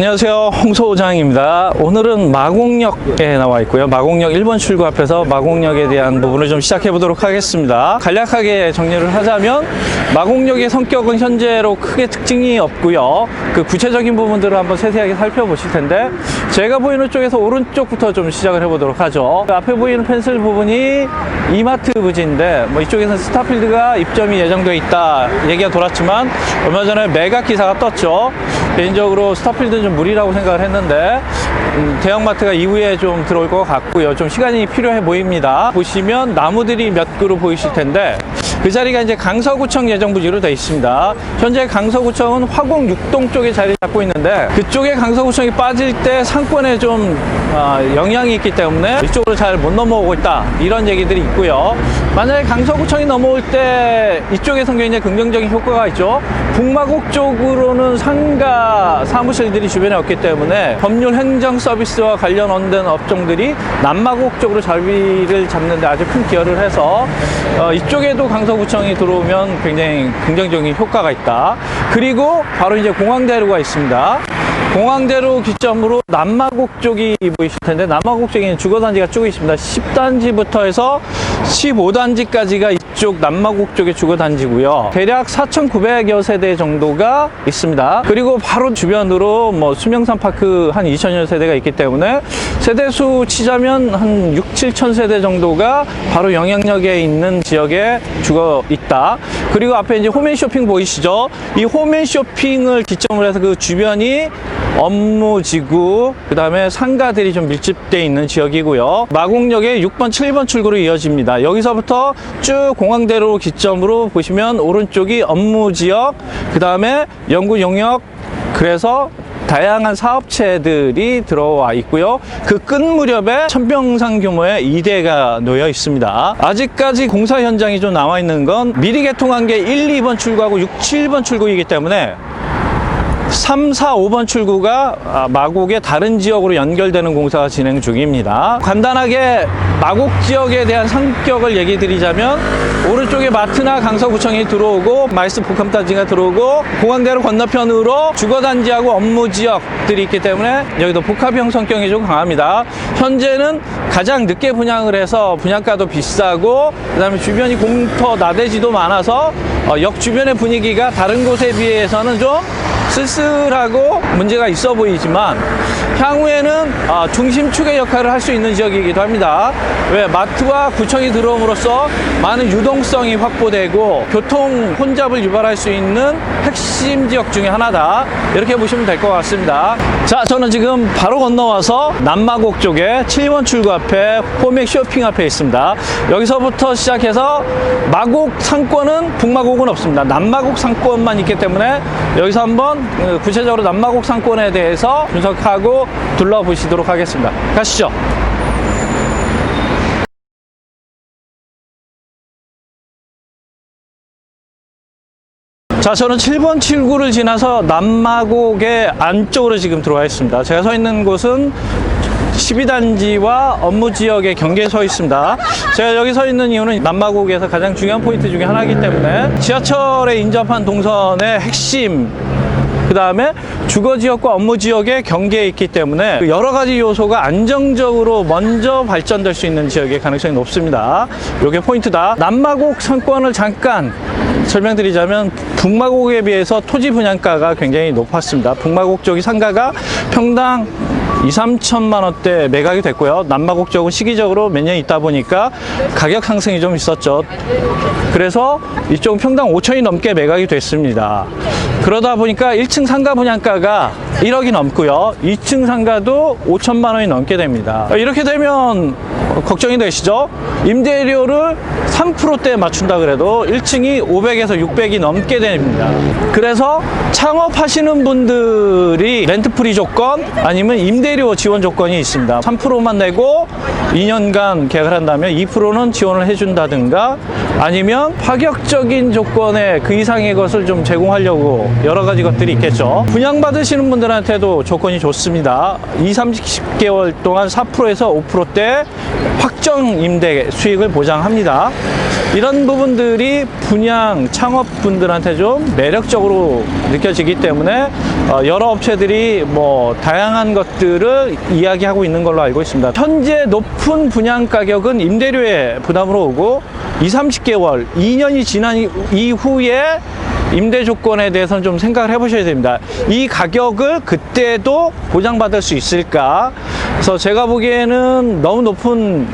안녕하세요, 홍소장입니다. 오늘은 마곡역에 나와 있고요. 마곡역 1번 출구 앞에서 마곡역에 대한 부분을 좀 시작해 보도록 하겠습니다. 간략하게 정리를 하자면 마곡역의 성격은 현재로 크게 특징이 없고요. 그 구체적인 부분들을 한번 세세하게 살펴보실 텐데, 제가 보이는 쪽에서 오른쪽부터 좀 시작을 해보도록 하죠. 그 앞에 보이는 펜슬 부분이 이마트 부지인데, 이쪽에서는 스타필드가 입점이 예정되어 있다 얘기가 돌았지만 얼마 전에 매각 기사가 떴죠. 개인적으로 스타필드는 좀 무리라고 생각을 했는데 대형마트가 이후에 좀 들어올 것 같고요. 좀 시간이 필요해 보입니다. 보시면 나무들이 몇 그루 보이실 텐데, 그 자리가 이제 강서구청 예정부지로 되어 있습니다. 현재 강서구청은 화곡 6동 쪽에 자리 잡고 있는데, 그쪽에 강서구청이 빠질 때 상권에 좀 영향이 있기 때문에 이쪽으로 잘 못 넘어오고 있다, 이런 얘기들이 있고요. 만약에 강서구청이 넘어올 때 이쪽에선 굉장히 긍정적인 효과가 있죠. 북마곡 쪽으로는 상가 사무실들이 주변에 없기 때문에 법률 행정 서비스와 관련된 업종들이 남마곡 쪽으로 자리를 잡는 데 아주 큰 기여를 해서 이쪽에도 강서구청이 들어오면 굉장히 긍정적인 효과가 있다. 그리고 바로 이제 공항대로가 있습니다. 공항대로 기점으로 남마곡 쪽이 보이실 텐데, 남마곡 쪽에는 주거단지가 쭉 있습니다. 10단지부터 해서 15단지까지가 이쪽 남마곡 쪽의 주거단지고요. 대략 4,900여 세대 정도가 있습니다. 그리고 바로 주변으로 수명산파크 한 2,000여 세대가 있기 때문에 세대수 치자면 한 6, 7천 세대 정도가 바로 영향력에 있는 지역에 죽어 있다. 그리고 앞에 이제 홈앤쇼핑 보이시죠? 이 홈앤쇼핑을 기점으로 해서 그 주변이 업무지구, 그 다음에 상가들이 좀 밀집되어 있는 지역이고요. 마곡역의 6번, 7번 출구로 이어집니다. 여기서부터 쭉 공항대로 기점으로 보시면 오른쪽이 업무지역, 그 다음에 연구 용역, 그래서 다양한 사업체들이 들어와 있고요. 그 끝 무렵에 1000병상 규모의 2대가 놓여 있습니다. 아직까지 공사 현장이 좀 남아 있는 건 미리 개통한 게 1, 2번 출구하고 6, 7번 출구이기 때문에 3, 4, 5번 출구가 마곡의 다른 지역으로 연결되는 공사가 진행 중입니다. 간단하게 마곡 지역에 대한 성격을 얘기 드리자면, 오른쪽에 마트나 강서구청이 들어오고 마이스 복합단지가 들어오고 공항대로 건너편으로 주거단지하고 업무지역들이 있기 때문에 여기도 복합형 성격이 좀 강합니다. 현재는 가장 늦게 분양을 해서 분양가도 비싸고, 그 다음에 주변이 공터 나대지도 많아서 역 주변의 분위기가 다른 곳에 비해서는 좀 쓸쓸하고 문제가 있어 보이지만, 향후에는 중심축의 역할을 할 수 있는 지역이기도 합니다. 왜? 마트와 구청이 들어옴으로써 많은 유동성이 확보되고 교통 혼잡을 유발할 수 있는 핵심 지역 중에 하나다, 이렇게 보시면 될 것 같습니다. 자, 저는 지금 바로 건너와서 남마곡 쪽에 7번 출구 앞에 홈앤 쇼핑 앞에 있습니다. 여기서부터 시작해서 마곡 상권은 북마곡은 없습니다. 남마곡 상권만 있기 때문에 여기서 한번 구체적으로 남마곡 상권에 대해서 분석하고 둘러보시도록 하겠습니다. 가시죠. 자, 저는 7번 출구를 지나서 남마곡의 안쪽으로 지금 들어와 있습니다. 제가 서 있는 곳은 12단지와 업무지역의 경계에 서 있습니다. 제가 여기 서 있는 이유는 남마곡에서 가장 중요한 포인트 중에 하나이기 때문에 지하철에 인접한 동선의 핵심, 그 다음에 주거지역과 업무지역의 경계에 있기 때문에 여러 가지 요소가 안정적으로 먼저 발전될 수 있는 지역의 가능성이 높습니다. 이게 포인트다. 남마곡 상권을 잠깐 설명드리자면, 북마곡에 비해서 토지 분양가가 굉장히 높았습니다. 북마곡 쪽이 상가가 평당 2, 3천만 원대 매각이 됐고요. 남마곡 쪽은 시기적으로 몇 년 있다 보니까 가격 상승이 좀 있었죠. 그래서 이쪽은 평당 5천이 넘게 매각이 됐습니다. 그러다 보니까 1층 상가 분양가가 1억이 넘고요. 2층 상가도 5천만 원이 넘게 됩니다. 이렇게 되면 걱정이 되시죠? 임대료를 3%대 맞춘다 그래도 1층이 500에서 600이 넘게 됩니다. 그래서 창업하시는 분들이 렌트프리 조건 아니면 임대료 지원 조건이 있습니다. 3%만 내고 2년간 계약을 한다면 2%는 지원을 해준다든가, 아니면 파격적인 조건에 그 이상의 것을 좀 제공하려고 여러 가지 것들이 있겠죠. 분양받으시는 분들한테도 조건이 좋습니다. 2, 30개월 동안 4%에서 5%대 확정 임대 수익을 보장합니다. 이런 부분들이 분양 창업분들한테 좀 매력적으로 느껴지기 때문에 여러 업체들이 뭐 다양한 것들을 이야기하고 있는 걸로 알고 있습니다. 현재 높은 분양 가격은 임대료의 부담으로 오고 20-30개월, 2년이 지난 이후에 임대 조건에 대해서는 좀 생각을 해보셔야 됩니다. 이 가격을 그때도 보장받을 수 있을까? 그래서 제가 보기에는 너무 높은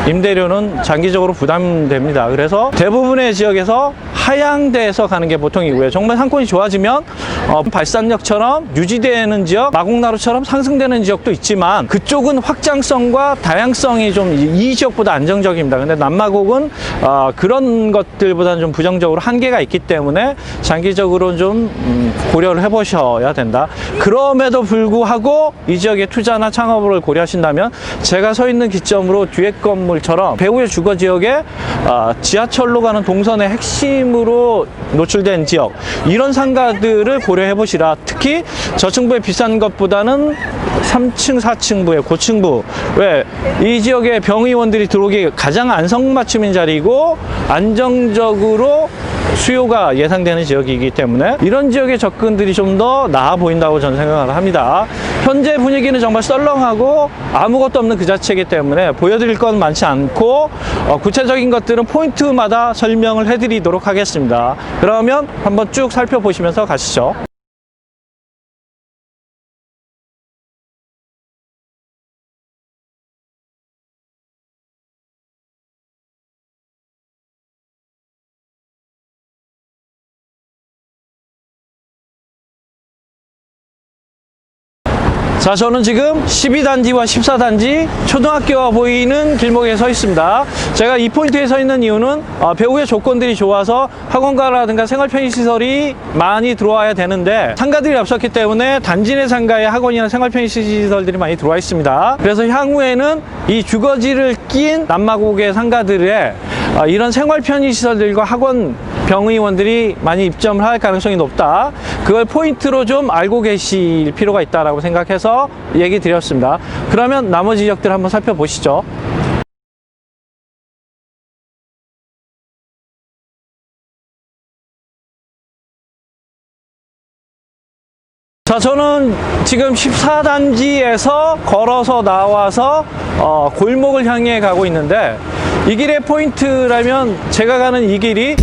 임대료는 장기적으로 부담됩니다. 그래서 대부분의 지역에서 하향대에서 가는 게 보통이고요. 정말 상권이 좋아지면 발산역처럼 유지되는 지역, 마곡나루처럼 상승되는 지역도 있지만 그쪽은 확장성과 다양성이 좀 이 지역보다 안정적입니다. 근데 남마곡은 그런 것들보다는 좀 부정적으로 한계가 있기 때문에 장기적으로 좀 고려를 해보셔야 된다. 그럼에도 불구하고 이 지역의 투자나 창업을 고려하신다면 제가 서 있는 기점으로 뒤에 건물처럼 배후의 주거 지역에 지하철로 가는 동선의 핵심으로 노출된 지역, 이런 상가들을 고려해 보시라. 특히 저층부에 비싼 것보다는 3층, 4층부의 고층부, 왜 이 지역에 병의원들이 들어오기 가장 안성맞춤인 자리고 안정적으로 수요가 예상되는 지역이기 때문에 이런 지역의 접근들이 좀 더 나아 보인다고 저는 생각을 합니다. 현재 분위기는 정말 썰렁하고 아무것도 없는 그 자체이기 때문에 보여드릴 건 많지 않고 구체적인 것들은 포인트마다 설명을 해드리도록 하겠습니다. 그러면 한번 쭉 살펴보시면서 가시죠. 자, 저는 지금 12단지와 14단지 초등학교가 보이는 길목에 서 있습니다. 제가 이 포인트에 서 있는 이유는 배후의 조건들이 좋아서 학원가라든가 생활 편의시설이 많이 들어와야 되는데 상가들이 없었기 때문에 단지 내 상가에 학원이나 생활 편의시설들이 많이 들어와 있습니다. 그래서 향후에는 이 주거지를 낀 남마곡의 상가들에 이런 생활 편의시설들과 학원 병의원들이 많이 입점을 할 가능성이 높다. 그걸 포인트로 좀 알고 계실 필요가 있다고 생각해서 얘기 드렸습니다. 그러면 나머지 지역들 한번 살펴보시죠. 자, 저는 지금 14단지에서 걸어서 나와서 골목을 향해 가고 있는데 이 길의 포인트라면 제가 가는 이 길이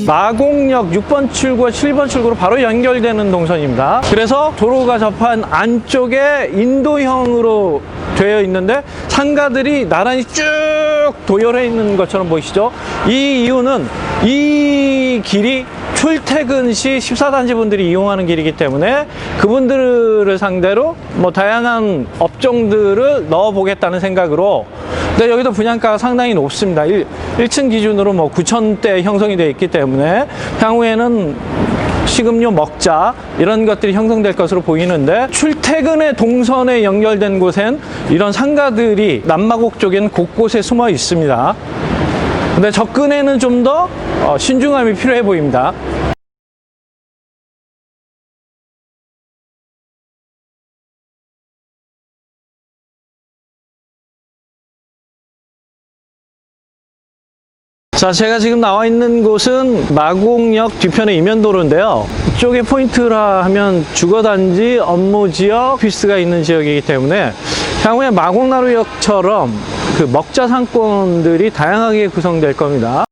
마곡역 6번 출구와 7번 출구로 바로 연결되는 동선입니다. 그래서 도로가 접한 안쪽에 인도형으로 되어 있는데 상가들이 나란히 쭉 도열해 있는 것처럼 보이시죠? 이 이유는 이 길이 출퇴근 시 14단지 분들이 이용하는 길이기 때문에 그분들을 상대로 뭐 다양한 업종들을 넣어보겠다는 생각으로. 근데 여기도 분양가가 상당히 높습니다. 1층 기준으로 뭐 9,000대 형성이 되어 있기 때문에 향후에는 식음료, 먹자 이런 것들이 형성될 것으로 보이는데 출퇴근의 동선에 연결된 곳엔 이런 상가들이 남마곡 쪽에는 곳곳에 숨어 있습니다. 근데 접근에는 좀 더 신중함이 필요해 보입니다. 자, 제가 지금 나와 있는 곳은 마곡역 뒤편의 이면도로인데요. 이쪽에 포인트라 하면 주거단지, 업무지역, 오피스가 있는 지역이기 때문에 향후에 마곡나루역처럼 그 먹자 상권들이 다양하게 구성될 겁니다.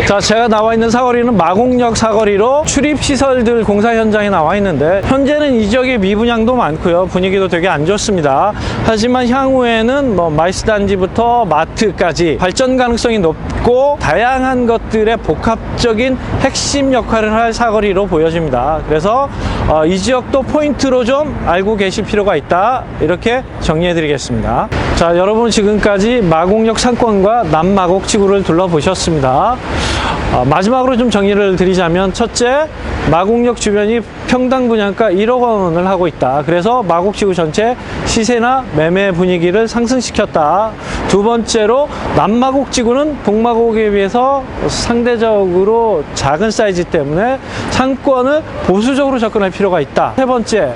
자, 제가 나와 있는 사거리는 마곡역 사거리로 출입시설들 공사 현장에 나와 있는데 현재는 이 지역에 미분양도 많고요. 분위기도 되게 안 좋습니다. 하지만 향후에는 뭐 마이스 단지부터 마트까지 발전 가능성이 높고 다양한 것들의 복합적인 핵심 역할을 할 사거리로 보여집니다. 그래서 이 지역도 포인트로 좀 알고 계실 필요가 있다. 이렇게 정리해 드리겠습니다. 자, 여러분 지금까지 마곡역 상권과 남마곡 지구를 둘러보셨습니다. 마지막으로 좀 정리를 드리자면 첫째, 마곡역 주변이 평당 분양가 1억 원을 하고 있다. 그래서 마곡지구 전체 시세나 매매 분위기를 상승시켰다. 두 번째로 남마곡지구는 동마곡에 비해서 상대적으로 작은 사이즈 때문에 상권을 보수적으로 접근할 필요가 있다. 세 번째,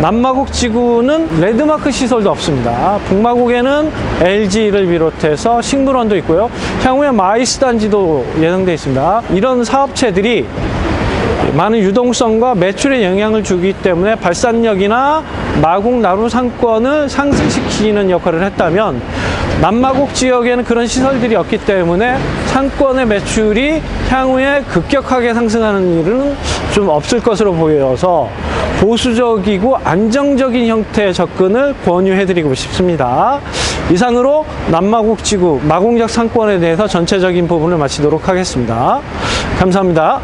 남마곡 지구는 레드마크 시설도 없습니다. 북마곡에는 LG를 비롯해서 식물원도 있고요. 향후에 마이스 단지도 예정되어 있습니다. 이런 사업체들이 많은 유동성과 매출에 영향을 주기 때문에 발산력이나 마곡 나루 상권을 상승시키는 역할을 했다면, 남마곡 지역에는 그런 시설들이 없기 때문에 상권의 매출이 향후에 급격하게 상승하는 일은 좀 없을 것으로 보여서 보수적이고 안정적인 형태의 접근을 권유해드리고 싶습니다. 이상으로 남마곡 지구 마곡역 상권에 대해서 전체적인 부분을 마치도록 하겠습니다. 감사합니다.